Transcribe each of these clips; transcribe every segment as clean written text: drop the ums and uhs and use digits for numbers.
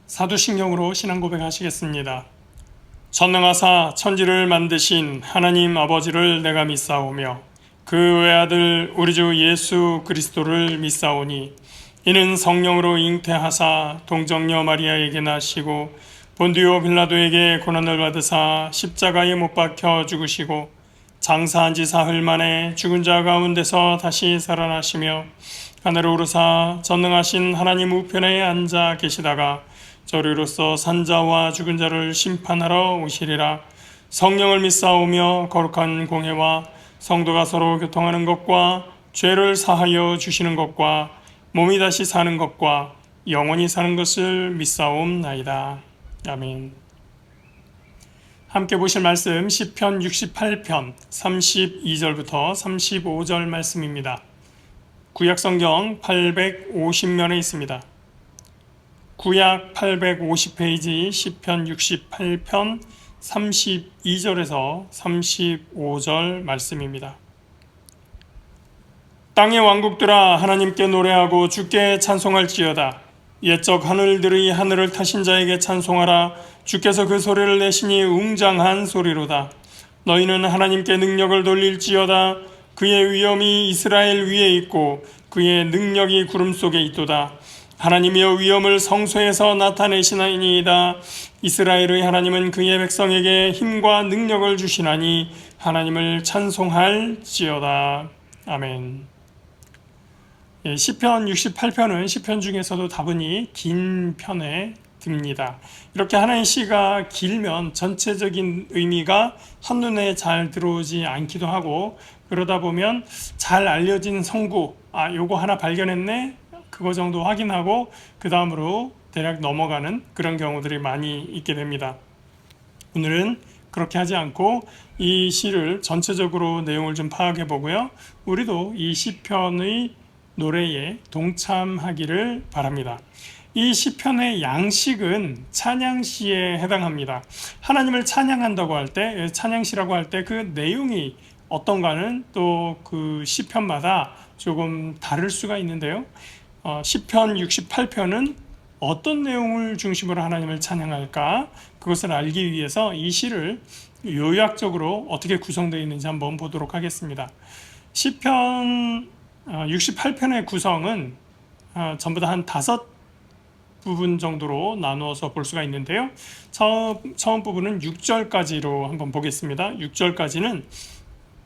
사두신경으로 신앙 고백하시겠습니다. 전능하사 천지를 만드신 하나님 아버지를 내가 믿사오며 그 외아들 우리 주 예수 그리스도를 믿사오니 이는 성령으로 잉태하사 동정녀 마리아에게 나시고 본디오 빌라도에게 고난을 받으사 십자가에 못 박혀 죽으시고 장사한 지 사흘 만에 죽은 자 가운데서 다시 살아나시며 하늘에 오르사 전능하신 하나님 우편에 앉아 계시다가 저리로서 산자와 죽은 자를 심판하러 오시리라. 성령을 믿사오며 거룩한 공회와 성도가 서로 교통하는 것과 죄를 사하여 주시는 것과 몸이 다시 사는 것과 영원히 사는 것을 믿사옵나이다. 아멘. 함께 보실 말씀 시편 68편 32절부터 35절 말씀입니다. 구약성경 850면에 있습니다. 구약 850페이지 시편 68편 32절에서 35절 말씀입니다. 땅의 왕국들아 하나님께 노래하고 주께 찬송할지어다. 옛적 하늘들의 하늘을 타신 자에게 찬송하라. 주께서 그 소리를 내시니 웅장한 소리로다. 너희는 하나님께 능력을 돌릴지어다. 그의 위엄이 이스라엘 위에 있고 그의 능력이 구름 속에 있도다. 하나님이여 위엄을 성소에서 나타내시나이다. 이스라엘의 하나님은 그의 백성에게 힘과 능력을 주시나니 하나님을 찬송할지어다. 아멘. 시편 68편은 시편 중에서도 다분히 긴 편에 듭니다. 이렇게 하나의 시가 길면 전체적인 의미가 한눈에 잘 들어오지 않기도 하고, 그러다 보면 잘 알려진 성구, 요거 하나 발견했네, 그거 정도 확인하고 그 다음으로 대략 넘어가는 그런 경우들이 많이 있게 됩니다. 오늘은 그렇게 하지 않고 이 시를 전체적으로 내용을 좀 파악해 보고요, 우리도 이 시편의 노래에 동참하기를 바랍니다. 이 시편의 양식은 찬양시에 해당합니다. 하나님을 찬양한다고 할 때, 찬양시라고 할 때 그 내용이 어떤가는 또 그 시편마다 조금 다를 수가 있는데요. 시편 68편은 어떤 내용을 중심으로 하나님을 찬양할까? 그것을 알기 위해서 이 시를 요약적으로 어떻게 구성되어 있는지 한번 보도록 하겠습니다. 시편 68편의 구성은 전부 다 한 5부분 정도로 나누어서 볼 수가 있는데요. 처음 부분은 6절까지로 한번 보겠습니다. 6절까지는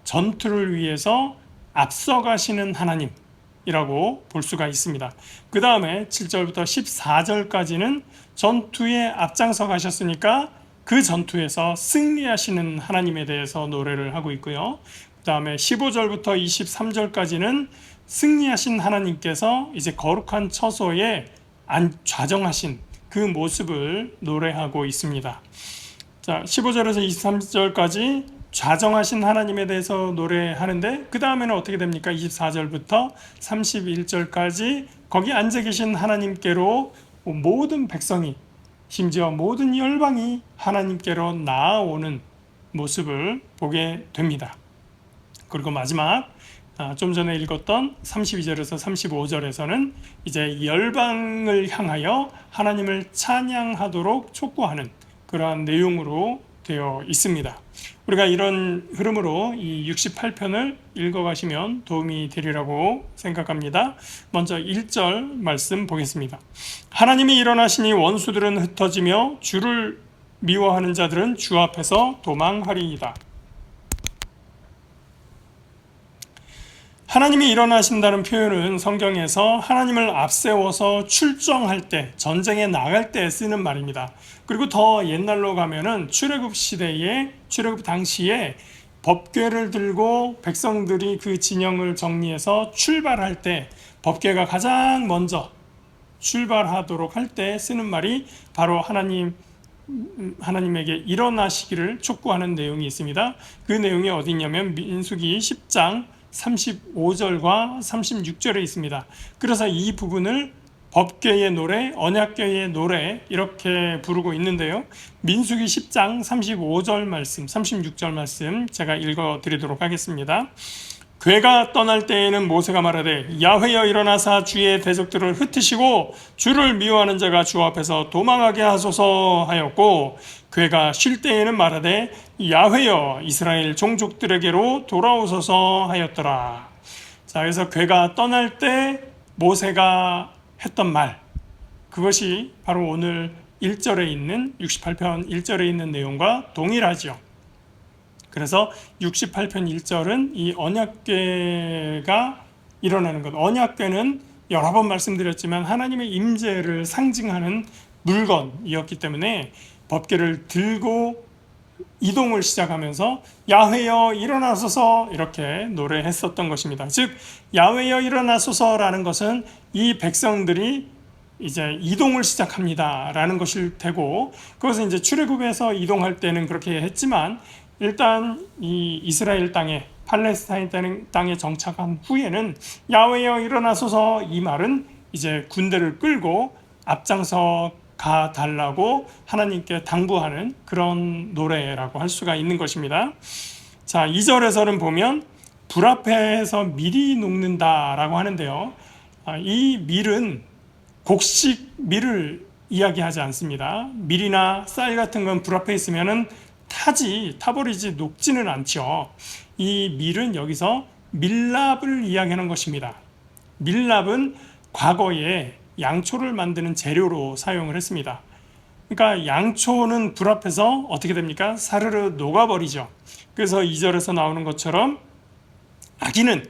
전투를 위해서 앞서가시는 하나님이라고 볼 수가 있습니다. 그 다음에 7절부터 14절까지는 전투에 앞장서 가셨으니까 그 전투에서 승리하시는 하나님에 대해서 노래를 하고 있고요. 그 다음에 15절부터 23절까지는 승리하신 하나님께서 이제 거룩한 처소에 좌정하신 그 모습을 노래하고 있습니다. 자, 15절에서 23절까지 좌정하신 하나님에 대해서 노래하는데, 그 다음에는 어떻게 됩니까? 24절부터 31절까지 거기 앉아 계신 하나님께로 모든 백성이, 심지어 모든 열방이 하나님께로 나아오는 모습을 보게 됩니다. 그리고 마지막 좀 전에 읽었던 32절에서 35절에서는 이제 열방을 향하여 하나님을 찬양하도록 촉구하는 그러한 내용으로 되어 있습니다. 우리가 이런 흐름으로 이 68편을 읽어가시면 도움이 되리라고 생각합니다. 먼저 1절 말씀 보겠습니다. 하나님이 일어나시니 원수들은 흩어지며 주를 미워하는 자들은 주 앞에서 도망하리이다. 하나님이 일어나신다는 표현은 성경에서 하나님을 앞세워서 출정할 때, 전쟁에 나갈 때 쓰는 말입니다. 그리고 더 옛날로 가면은 출애굽 당시에 법궤를 들고 백성들이 그 진영을 정리해서 출발할 때, 법궤가 가장 먼저 출발하도록 할 때 쓰는 말이 바로 하나님에게 일어나시기를 촉구하는 내용이 있습니다. 그 내용이 어디 있냐면 민수기 10장 35절과 36절에 있습니다. 그래서 이 부분을 법궤의 노래, 언약궤의 노래 이렇게 부르고 있는데요. 민수기 10장 35절 말씀, 36절 말씀 제가 읽어드리도록 하겠습니다. 괴가 떠날 때에는 모세가 말하되 야훼여 일어나사 주의 대적들을 흩으시고 주를 미워하는 자가 주 앞에서 도망하게 하소서 하였고, 괴가 쉴 때에는 말하되 야훼여 이스라엘 종족들에게로 돌아오소서 하였더라. 자, 그래서 괴가 떠날 때 모세가 했던 말, 그것이 바로 오늘 1절에 있는 68편 1절에 있는 내용과 동일하죠. 그래서 68편 1절은 이 언약궤가 일어나는 것. 언약궤는 여러 번 말씀드렸지만 하나님의 임재를 상징하는 물건이었기 때문에 법궤를 들고 이동을 시작하면서 야훼여 일어나소서 이렇게 노래했었던 것입니다. 즉 야훼여 일어나소서라는 것은 이 백성들이 이제 이동을 시작합니다라는 것일 테고, 그것은 이제 출애굽에서 이동할 때는 그렇게 했지만 일단 이 이스라엘 땅에, 팔레스타인 땅에 정착한 후에는 야훼여 일어나소서, 이 말은 이제 군대를 끌고 앞장서 가 달라고 하나님께 당부하는 그런 노래라고 할 수가 있는 것입니다. 자, 2절에서는 보면 불 앞에서 밀이 녹는다라고 하는데요. 이 밀은 곡식 밀을 이야기하지 않습니다. 밀이나 쌀 같은 건 불 앞에 있으면은 타버리지 녹지는 않죠. 이 밀은 여기서 밀랍을 이야기하는 것입니다. 밀랍은 과거에 양초를 만드는 재료로 사용을 했습니다. 그러니까 양초는 불 앞에서 어떻게 됩니까? 사르르 녹아버리죠. 그래서 2절에서 나오는 것처럼 아기는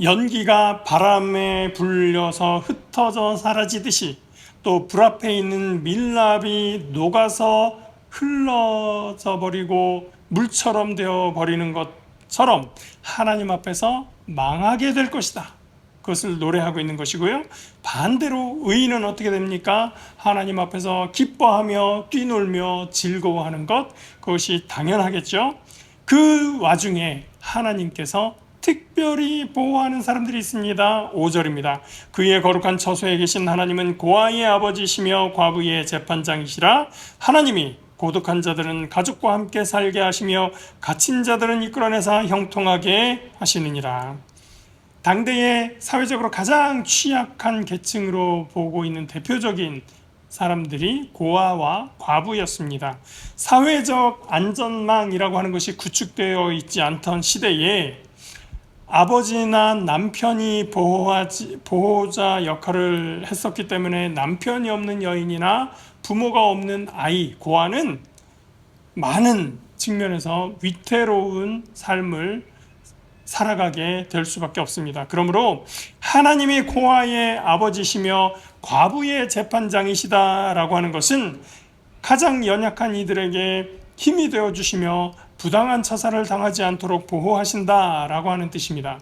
연기가 바람에 불려서 흩어져 사라지듯이 또 불 앞에 있는 밀랍이 녹아서 흘러져 버리고 물처럼 되어 버리는 것처럼 하나님 앞에서 망하게 될 것이다. 그것을 노래하고 있는 것이고요. 반대로 의인은 어떻게 됩니까? 하나님 앞에서 기뻐하며 뛰놀며 즐거워하는 것, 그것이 당연하겠죠. 그 와중에 하나님께서 특별히 보호하는 사람들이 있습니다. 5절입니다. 그의 거룩한 처소에 계신 하나님은 고아의 아버지시며 과부의 재판장이시라. 하나님이 고독한 자들은 가족과 함께 살게 하시며 갇힌 자들은 이끌어내사 형통하게 하시느니라. 당대에 사회적으로 가장 취약한 계층으로 보고 있는 대표적인 사람들이 고아와 과부였습니다. 사회적 안전망이라고 하는 것이 구축되어 있지 않던 시대에 아버지나 남편이 보호자 역할을 했었기 때문에 남편이 없는 여인이나 부모가 없는 아이, 고아는 많은 측면에서 위태로운 삶을 살아가게 될 수밖에 없습니다. 그러므로 하나님이 고아의 아버지시며 과부의 재판장이시다라고 하는 것은 가장 연약한 이들에게 힘이 되어주시며 부당한 처사를 당하지 않도록 보호하신다라고 하는 뜻입니다.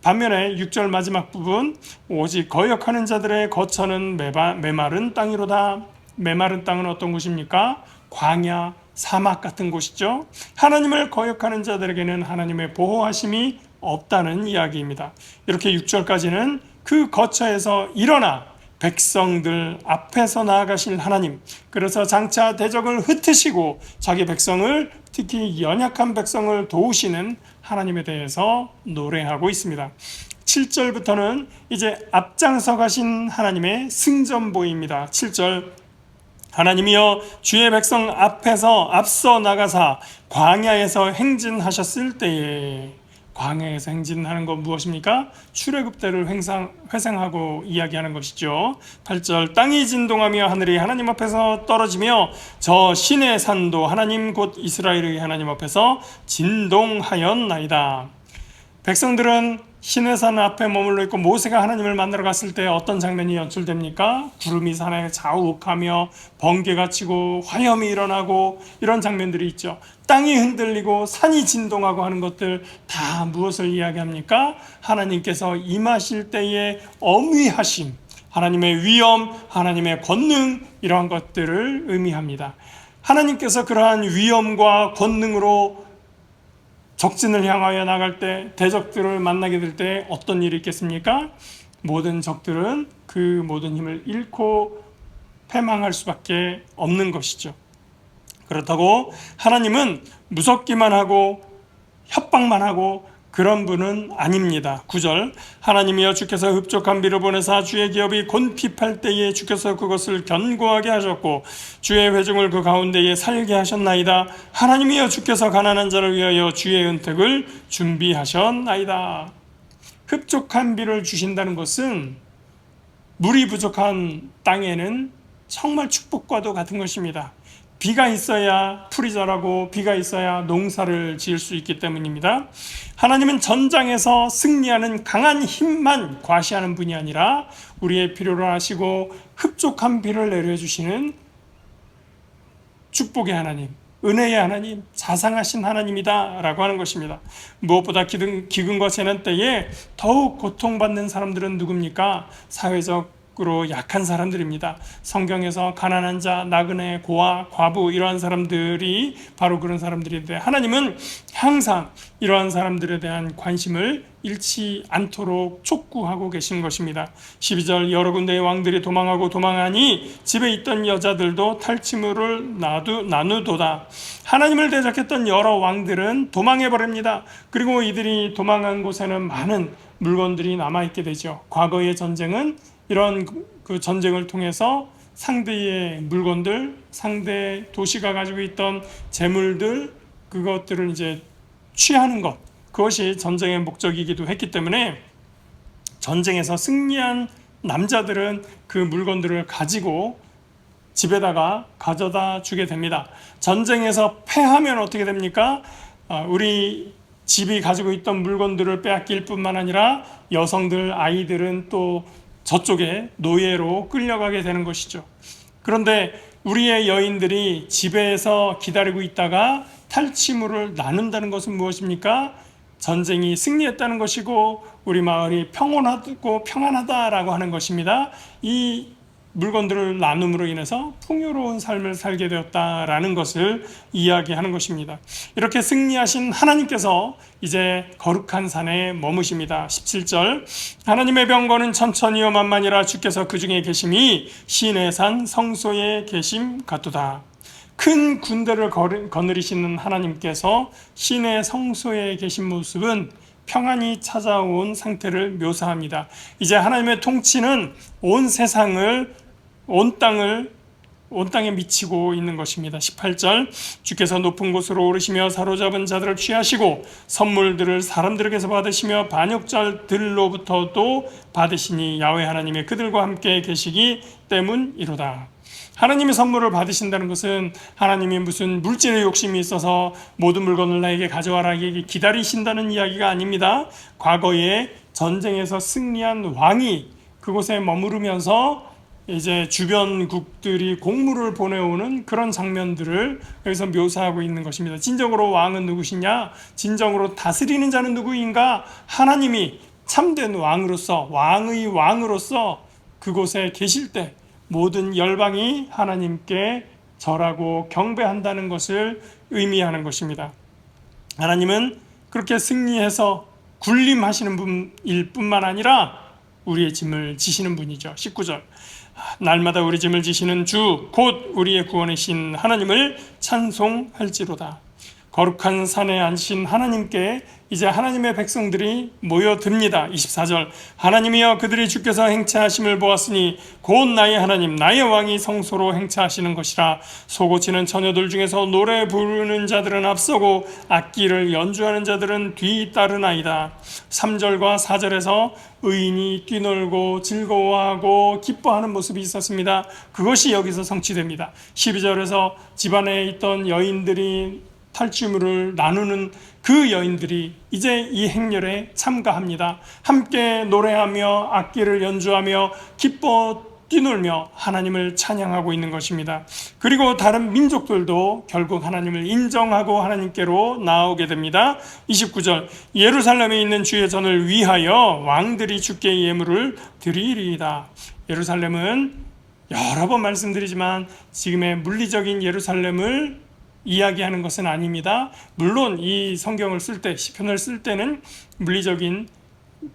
반면에 6절 마지막 부분, 오직 거역하는 자들의 거처는 메마른 땅이로다. 메마른 땅은 어떤 곳입니까? 광야, 사막 같은 곳이죠. 하나님을 거역하는 자들에게는 하나님의 보호하심이 없다는 이야기입니다. 이렇게 6절까지는 그 거처에서 일어나 백성들 앞에서 나아가실 하나님, 그래서 장차 대적을 흩으시고 자기 백성을, 특히 연약한 백성을 도우시는 하나님에 대해서 노래하고 있습니다. 7절부터는 이제 앞장서 가신 하나님의 승전보입니다. 7절, 하나님이여 주의 백성 앞에서 앞서 나가사 광야에서 행진하셨을 때에, 광야에서 행진하는 건 무엇입니까? 출애굽 때를 회상하고 이야기하는 것이죠. 8절, 땅이 진동하며 하늘이 하나님 앞에서 떨어지며 저 신의 산도 하나님 곧 이스라엘의 하나님 앞에서 진동하였나이다. 백성들은 신의 산 앞에 머물러 있고 모세가 하나님을 만나러 갔을 때 어떤 장면이 연출됩니까? 구름이 산에 자욱하며 번개가 치고 화염이 일어나고 이런 장면들이 있죠. 땅이 흔들리고 산이 진동하고 하는 것들 다 무엇을 이야기합니까? 하나님께서 임하실 때의 엄위하심, 하나님의 위엄, 하나님의 권능, 이러한 것들을 의미합니다. 하나님께서 그러한 위엄과 권능으로 적진을 향하여 나갈 때, 대적들을 만나게 될 때 어떤 일이 있겠습니까? 모든 적들은 그 모든 힘을 잃고 패망할 수밖에 없는 것이죠. 그렇다고 하나님은 무섭기만 하고 협박만 하고 그런 분은 아닙니다. 9절 하나님이여 주께서 흡족한 비를 보내사 주의 기업이 곤핍할 때에 주께서 그것을 견고하게 하셨고 주의 회중을 그 가운데에 살게 하셨나이다. 하나님이여 주께서 가난한 자를 위하여 주의 은택을 준비하셨나이다. 흡족한 비를 주신다는 것은 물이 부족한 땅에는 정말 축복과도 같은 것입니다. 비가 있어야 풀이 자라고 비가 있어야 농사를 지을 수 있기 때문입니다. 하나님은 전장에서 승리하는 강한 힘만 과시하는 분이 아니라 우리의 필요를 아시고 흡족한 비를 내려주시는 축복의 하나님, 은혜의 하나님, 자상하신 하나님이다 라고 하는 것입니다. 무엇보다 기근과 재난 때에 더욱 고통받는 사람들은 누굽니까? 사회적으로 약한 사람들입니다. 성경에서 가난한 자, 나그네, 고아, 과부 이러한 사람들이 바로 그런 사람들인데 하나님은 항상 이러한 사람들에 대한 관심을 잃지 않도록 촉구하고 계신 것입니다. 12절 여러 군데의 왕들이 도망하고 도망하니 집에 있던 여자들도 탈취물을 나누도다. 하나님을 대적했던 여러 왕들은 도망해버립니다. 그리고 이들이 도망한 곳에는 많은 물건들이 남아있게 되죠. 과거의 전쟁은 이런 그 전쟁을 통해서 상대의 물건들, 상대 도시가 가지고 있던 재물들, 그것들을 이제 취하는 것, 그것이 전쟁의 목적이기도 했기 때문에 전쟁에서 승리한 남자들은 그 물건들을 가지고 집에다가 가져다 주게 됩니다. 전쟁에서 패하면 어떻게 됩니까? 우리 집이 가지고 있던 물건들을 빼앗길 뿐만 아니라 여성들, 아이들은 또 저쪽에 노예로 끌려가게 되는 것이죠. 그런데 우리의 여인들이 집에서 기다리고 있다가 탈취물을 나눈다는 것은 무엇입니까? 전쟁이 승리했다는 것이고 우리 마을이 평온하고 평안하다라고 하는 것입니다. 이 물건들을 나눔으로 인해서 풍요로운 삶을 살게 되었다라는 것을 이야기하는 것입니다. 이렇게 승리하신 하나님께서 이제 거룩한 산에 머무십니다. 17절 하나님의 병거는 천천히요 만만이라 주께서 그 중에 계심이 시내 산 성소에 계심 같도다. 큰 군대를 거느리시는 하나님께서 시내 성소에 계신 모습은 평안이 찾아온 상태를 묘사합니다. 이제 하나님의 통치는 온 세상을 온 땅에 미치고 있는 것입니다. 18절 주께서 높은 곳으로 오르시며 사로잡은 자들을 취하시고 선물들을 사람들에게서 받으시며 반역자들로부터도 받으시니 야훼 하나님의 그들과 함께 계시기 때문이로다. 하나님의 선물을 받으신다는 것은 하나님이 무슨 물질의 욕심이 있어서 모든 물건을 나에게 가져와라 기다리신다는 이야기가 아닙니다. 과거에 전쟁에서 승리한 왕이 그곳에 머무르면서 이제 주변국들이 공물을 보내오는 그런 장면들을 여기서 묘사하고 있는 것입니다. 진정으로 왕은 누구시냐? 진정으로 다스리는 자는 누구인가? 하나님이 참된 왕으로서 왕의 왕으로서 그곳에 계실 때 모든 열방이 하나님께 절하고 경배한다는 것을 의미하는 것입니다. 하나님은 그렇게 승리해서 군림하시는 분일 뿐만 아니라 우리의 짐을 지시는 분이죠. 19절 날마다 우리 짐을 지시는 주 곧 우리의 구원이신 하나님을 찬송할지로다. 거룩한 산에 앉으신 하나님께 이제 하나님의 백성들이 모여듭니다. 24절 하나님이여 그들이 주께서 행차하심을 보았으니 곧 나의 하나님 나의 왕이 성소로 행차하시는 것이라. 소고치는 처녀들 중에서 노래 부르는 자들은 앞서고 악기를 연주하는 자들은 뒤따르나이다. 3절과 4절에서 의인이 뛰놀고 즐거워하고 기뻐하는 모습이 있었습니다. 그것이 여기서 성취됩니다. 12절에서 집안에 있던 여인들이 탈취물을 나누는 그 여인들이 이제 이 행렬에 참가합니다. 함께 노래하며 악기를 연주하며 기뻐 뛰놀며 하나님을 찬양하고 있는 것입니다. 그리고 다른 민족들도 결국 하나님을 인정하고 하나님께로 나오게 됩니다. 29절 예루살렘에 있는 주의 전을 위하여 왕들이 주께 예물을 드리리이다. 예루살렘은 여러 번 말씀드리지만 지금의 물리적인 예루살렘을 이야기하는 것은 아닙니다. 물론 이 성경을 쓸 때, 시편을 쓸 때는 물리적인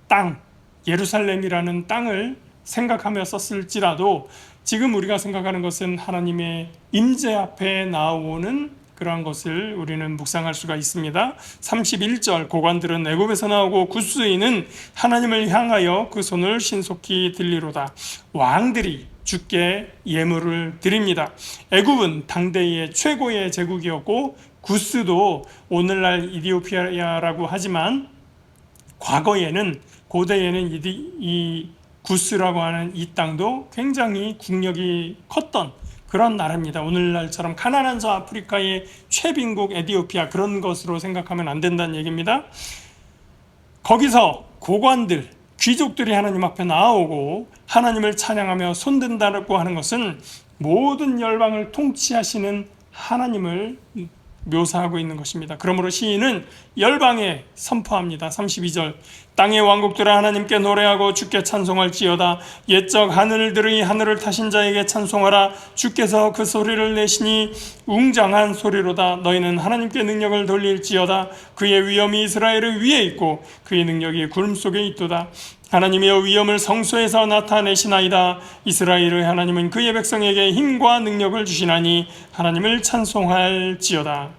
땅, 예루살렘이라는 땅을 생각하며 썼을지라도 지금 우리가 생각하는 것은 하나님의 임재 앞에 나오는 그러한 것을 우리는 묵상할 수가 있습니다. 31절 고관들은 애굽에서 나오고 굿수인은 하나님을 향하여 그 손을 신속히 들리로다. 왕들이 주께 예물을 드립니다. 애굽은 당대의 최고의 제국이었고 구스도 오늘날 이디오피아라고 하지만 과거에는 고대에는 이 구스라고 하는 이 땅도 굉장히 국력이 컸던 그런 나라입니다. 오늘날처럼 가난한 저 아프리카의 최빈국 에디오피아 그런 것으로 생각하면 안 된다는 얘기입니다. 거기서 고관들 귀족들이 하나님 앞에 나오고 하나님을 찬양하며 손든다고 하는 것은 모든 열방을 통치하시는 하나님을 묘사하고 있는 것입니다. 그러므로 시인은 열방에 선포합니다. 32절 땅의 왕국들아 하나님께 노래하고 주께 찬송할지어다. 옛적 하늘들의 하늘을 타신 자에게 찬송하라. 주께서 그 소리를 내시니 웅장한 소리로다. 너희는 하나님께 능력을 돌릴지어다. 그의 위엄이 이스라엘의 위에 있고 그의 능력이 구름 속에 있도다. 하나님이여 위엄을 성소에서 나타내시나이다. 이스라엘의 하나님은 그의 백성에게 힘과 능력을 주시나니 하나님을 찬송할지어다.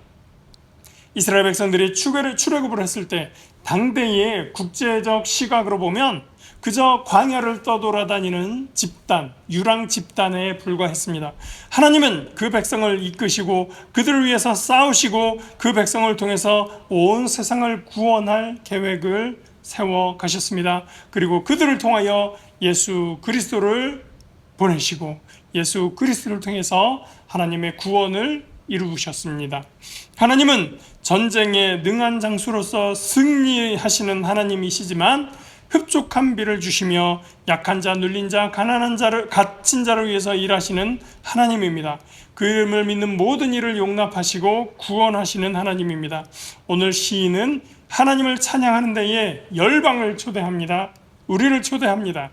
이스라엘 백성들이 출애굽을 했을 때 당대의 국제적 시각으로 보면 그저 광야를 떠돌아다니는 집단, 유랑 집단에 불과했습니다. 하나님은 그 백성을 이끄시고 그들을 위해서 싸우시고 그 백성을 통해서 온 세상을 구원할 계획을 세워 가셨습니다. 그리고 그들을 통하여 예수 그리스도를 보내시고 예수 그리스도를 통해서 하나님의 구원을 이루셨습니다. 하나님은 전쟁에 능한 장수로서 승리하시는 하나님이시지만 흡족한 비를 주시며 약한 자, 눌린 자, 가난한 자를 갇힌 자를 위해서 일하시는 하나님입니다. 그 이름을 믿는 모든 일을 용납하시고 구원하시는 하나님입니다. 오늘 시인은 하나님을 찬양하는 데에 열방을 초대합니다. 우리를 초대합니다.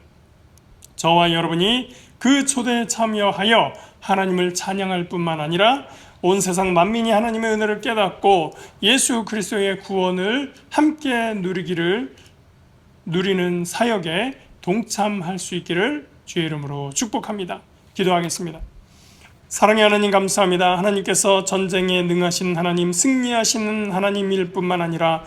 저와 여러분이 그 초대에 참여하여 하나님을 찬양할 뿐만 아니라 온 세상 만민이 하나님의 은혜를 깨닫고 예수 그리스도의 구원을 함께 누리는 사역에 동참할 수 있기를 주의 이름으로 축복합니다. 기도하겠습니다. 사랑의 하나님 감사합니다. 하나님께서 전쟁에 능하신 하나님, 승리하시는 하나님일 뿐만 아니라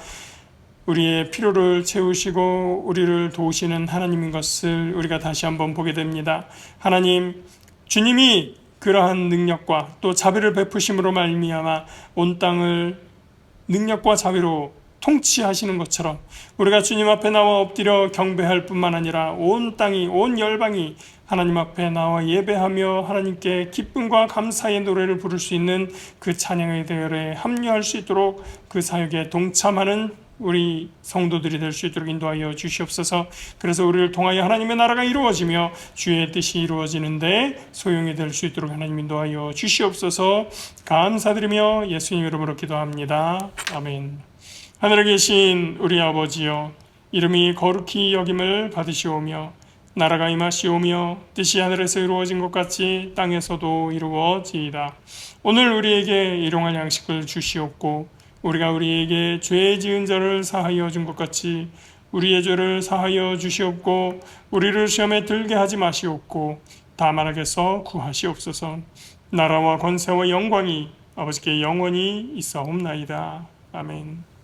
우리의 필요를 채우시고 우리를 도우시는 하나님인 것을 우리가 다시 한번 보게 됩니다. 하나님, 주님이 그러한 능력과 또 자비를 베푸심으로 말미암아 온 땅을 능력과 자비로 통치하시는 것처럼 우리가 주님 앞에 나와 엎드려 경배할 뿐만 아니라 온 땅이 온 열방이 하나님 앞에 나와 예배하며 하나님께 기쁨과 감사의 노래를 부를 수 있는 그 찬양의 대열에 합류할 수 있도록 그 사역에 동참하는 우리 성도들이 될 수 있도록 인도하여 주시옵소서. 그래서 우리를 통하여 하나님의 나라가 이루어지며 주의 뜻이 이루어지는데 소용이 될 수 있도록 하나님 인도하여 주시옵소서. 감사드리며 예수님 이름으로 기도합니다. 아멘. 하늘에 계신 우리 아버지여, 이름이 거룩히 여김을 받으시오며 나라가 임하시오며 뜻이 하늘에서 이루어진 것 같이 땅에서도 이루어지이다. 오늘 우리에게 일용할 양식을 주시옵고 우리가 우리에게 죄 지은 자를 사하여 준 것 같이 우리의 죄를 사하여 주시옵고 우리를 시험에 들게 하지 마시옵고 다만 악에서 구하시옵소서. 나라와 권세와 영광이 아버지께 영원히 있사옵나이다. 아멘.